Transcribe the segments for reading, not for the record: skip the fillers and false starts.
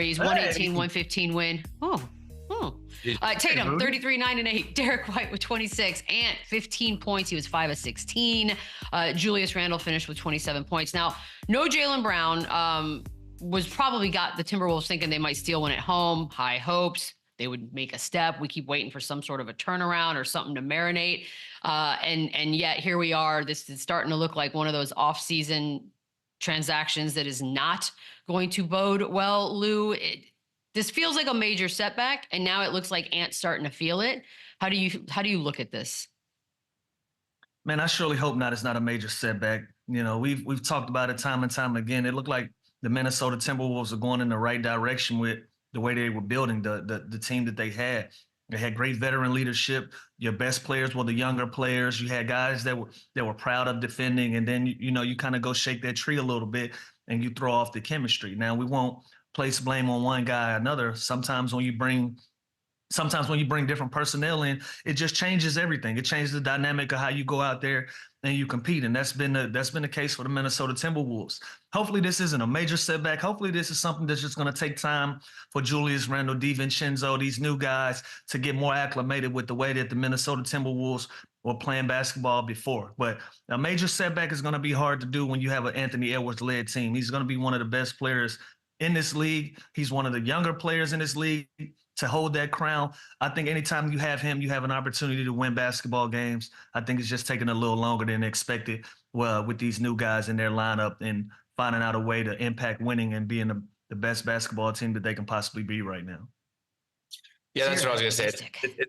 He's 118, 115 win. Oh. Tatum, 33, 9, and 8. Derek White with 26. Ant, 15 points. He was 5 of 16. Julius Randle finished with 27 points. Now, no Jaylen Brown was probably got the Timberwolves thinking they might steal one at home. High hopes. They would make a step. We keep waiting for some sort of a turnaround or something to marinate. And yet here we are. This is starting to look like one of those off-season transactions that is not going to bode well, Lou. This feels like a major setback, and now it looks like Ant's starting to feel it. How do you look at this? Man, I surely hope not. It's not a major setback. You know, we've talked about it time and time again. It looked like the Minnesota Timberwolves are going in the right direction with the way they were building the team that they had. They had great veteran leadership. Your best players were the younger players. You had guys that were proud of defending, and then you kind of go shake that tree a little bit and you throw off the chemistry. Now, we won't place blame on one guy or another. Sometimes when you bring different personnel in, it just changes everything. It changes the dynamic of how you go out there and you compete. And that's been the case for the Minnesota Timberwolves. Hopefully this isn't a major setback. Hopefully this is something that's just going to take time for Julius Randle, DiVincenzo, these new guys to get more acclimated with the way that the Minnesota Timberwolves were playing basketball before. But a major setback is going to be hard to do when you have an Anthony Edwards-led team. He's going to be one of the best players in this league. He's one of the younger players in this league. To hold that crown, I think anytime you have him, you have an opportunity to win basketball games. I think it's just taking a little longer than expected with these new guys in their lineup and finding out a way to impact winning and being the best basketball team that they can possibly be right now. Yeah, that's what I was going to say.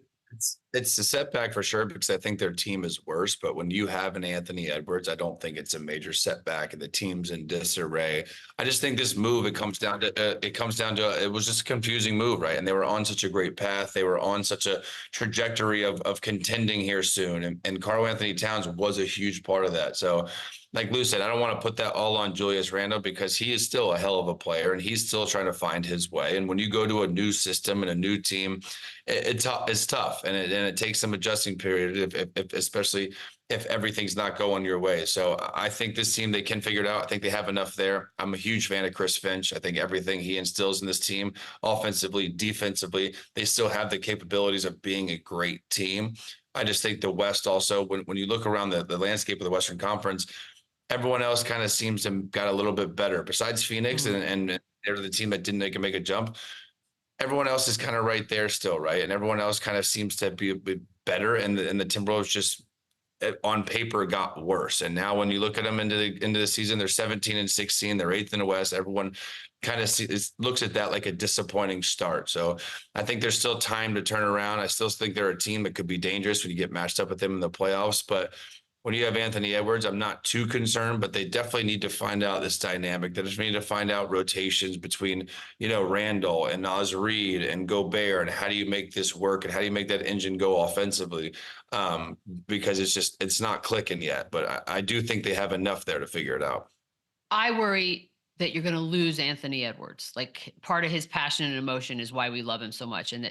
It's a setback for sure because I think their team is worse. But when you have an Anthony Edwards, I don't think it's a major setback and the team's in disarray. I just think this move, it comes down to it was just a confusing move, right? And they were on such a great path. They were on such a trajectory of contending here soon. And Karl Anthony Towns was a huge part of that. So like Lou said, I don't want to put that all on Julius Randle because he is still a hell of a player and he's still trying to find his way. And when you go to a new system and a new team, it's tough and it takes some adjusting period, especially if everything's not going your way. So I think this team, they can figure it out. I think they have enough there. I'm a huge fan of Chris Finch. I think everything he instills in this team, offensively, defensively, they still have the capabilities of being a great team. I just think the West also, when you look around the landscape of the Western Conference, everyone else kind of seems to have got a little bit better besides Phoenix and they're the team that didn't make a jump. Everyone else is kind of right there still, right? And everyone else kind of seems to be a bit better. And the Timberwolves just on paper got worse. And now when you look at them into the season, they're 17 and 16, they're 8th in the West. Everyone kind of looks at that like a disappointing start. So I think there's still time to turn around. I still think they're a team that could be dangerous when you get matched up with them in the playoffs. But when you have Anthony Edwards, I'm not too concerned, but they definitely need to find out this dynamic. They just need to find out rotations between, Randall and Naz Reid and Gobert, and how do you make this work and how do you make that engine go offensively? Because it's not clicking yet, but I do think they have enough there to figure it out. I worry that you're going to lose Anthony Edwards. Like part of his passion and emotion is why we love him so much, and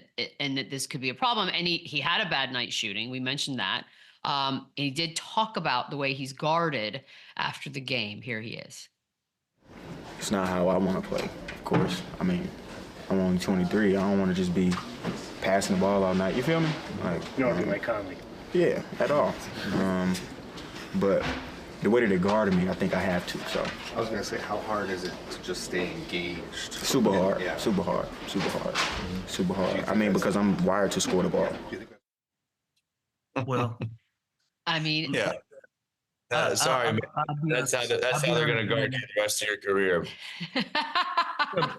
that this could be a problem. And he had a bad night shooting. We mentioned that. And he did talk about the way he's guarded after the game. Here he is. It's not how I want to play, of course. I mean, I'm only 23. I don't want to just be passing the ball all night. You feel me? You don't do like Conley. Yeah, at all. But the way that they guarded me, I think I have to. So I was gonna say, how hard is it to just stay engaged? Super hard. Yeah. Super hard. Super hard. I mean, because I'm wired to score the ball. Well, I mean, yeah. Sorry, man. That's how they're going to guard you the rest of your career.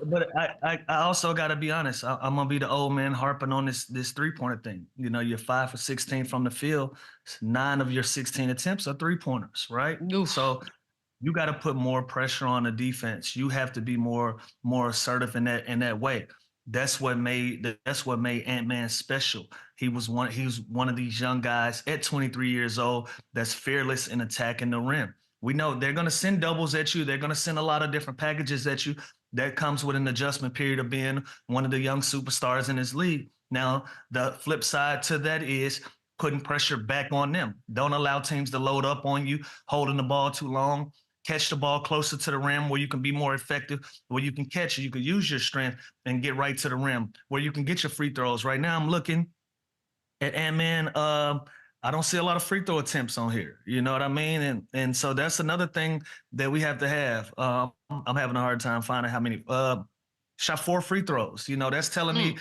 But I also got to be honest. I'm going to be the old man harping on this three-pointer thing. You're 5 for 16 from the field. 9 of your 16 attempts are three-pointers, right? Oof. So you got to put more pressure on the defense. You have to be more assertive in that way. That's what made Ant-Man special. He was one of these young guys at 23 years old that's fearless in attacking the rim. We know they're going to send doubles at you. They're going to send a lot of different packages at you. That comes with an adjustment period of being one of the young superstars in this league. Now, the flip side to that is putting pressure back on them. Don't allow teams to load up on you, holding the ball too long. catch the ball closer to the rim, where you can be more effective, where you can catch it, you can use your strength and get right to the rim, where you can get your free throws. Right now I'm looking at Ant-Man. I don't see a lot of free throw attempts on here. You know what I mean? And so that's another thing that we have to have. I'm having a hard time finding how many. Shot 4 free throws. You know, that's telling me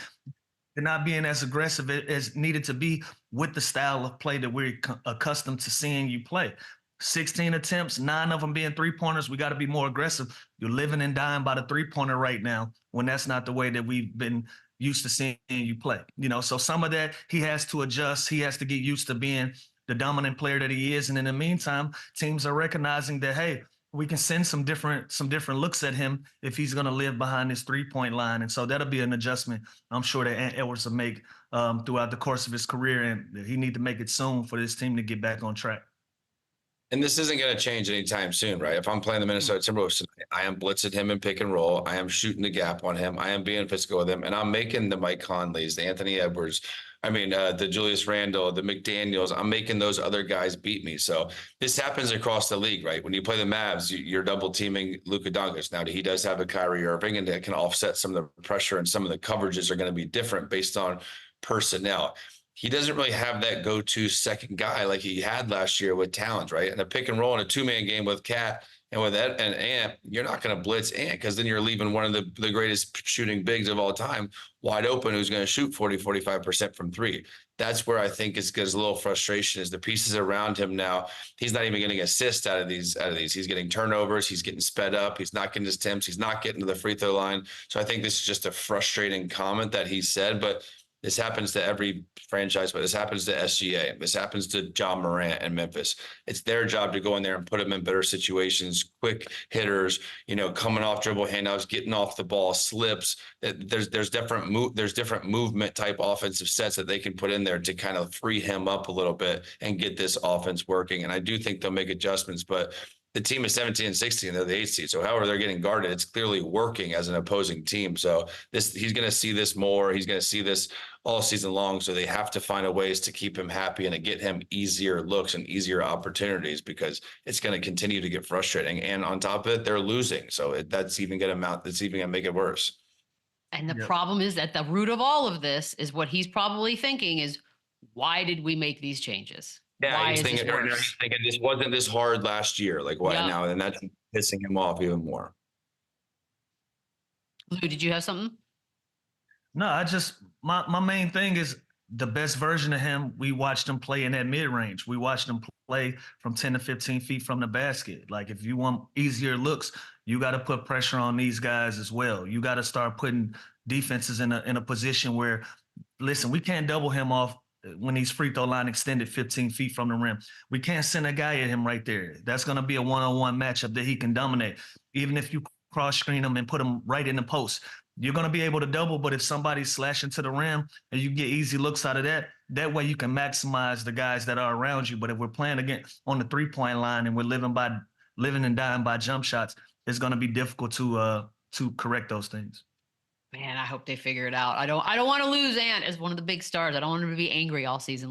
they're not being as aggressive as needed to be with the style of play that we're accustomed to seeing you play. 16 attempts, 9 of them being three-pointers. We got to be more aggressive. You're living and dying by the three-pointer right now, when that's not the way that we've been used to seeing you play. You know, so some of that he has to adjust. He has to get used to being the dominant player that he is. And in the meantime, teams are recognizing that, hey, we can send some different looks at him if he's going to live behind this three-point line. And so that'll be an adjustment I'm sure that Ant Edwards will make throughout the course of his career. And he need to make it soon for this team to get back on track. And this isn't going to change anytime soon, right? If I'm playing the Minnesota Timberwolves tonight, I am blitzing him in pick and roll. I am shooting the gap on him. I am being physical with him. And I'm making the Mike Conleys, the Anthony Edwards, the Julius Randle, the McDaniels. I'm making those other guys beat me. So this happens across the league, right? When you play the Mavs, you're double teaming Luka Doncic. Now, he does have a Kyrie Irving, and that can offset some of the pressure, and some of the coverages are going to be different based on personnel. He doesn't really have that go-to second guy like he had last year with Towns, right? And a pick and roll in a two-man game with Cat and with Ed and Ant, you're not going to blitz Ant, because then you're leaving one of the greatest shooting bigs of all time wide open, who's going to shoot 45% from three. That's where I think it's a little frustration, is the pieces around him now. He's not even getting assists out of these. He's getting turnovers. He's getting sped up. He's not getting his attempts. He's not getting to the free throw line. So I think this is just a frustrating comment that he said, but this happens to every franchise, but this happens to SGA. This happens to John Morant and Memphis. It's their job to go in there and put them in better situations, quick hitters, coming off dribble handouts, getting off the ball, slips. There's different movement type offensive sets that they can put in there to kind of free him up a little bit and get this offense working. And I do think they'll make adjustments, but the team is 17 and 16. They're the 8th seed. So however they're getting guarded, it's clearly working as an opposing team. So he's going to see this more. He's going to see this all season long. So they have to find a ways to keep him happy and to get him easier looks and easier opportunities, because it's going to continue to get frustrating. And on top of it, they're losing. So that's even going to make it worse. And the problem is that the root of all of this is what he's probably thinking is, why did we make these changes? Yeah, he's thinking this wasn't this hard last year. Like, why now? And that's pissing him off even more. Lou, did you have something? No, my main thing is the best version of him. We watched him play in that mid-range. We watched him play from 10 to 15 feet from the basket. Like, if you want easier looks, you got to put pressure on these guys as well. You got to start putting defenses in a position where, listen, we can't double him off when he's free throw line extended 15 feet from the rim. We can't send a guy at him right there. That's going to be a one-on-one matchup that he can dominate. Even if you cross screen him and put him right in the post, you're going to be able to double. But if somebody's slashing to the rim and you get easy looks out of that way you can maximize the guys that are around you. But if we're playing again on the three-point line and we're living and dying by jump shots, it's going to be difficult to correct those things. Man, I hope they figure it out. I don't want to lose Ant as one of the big stars. I don't want him to be angry all season long.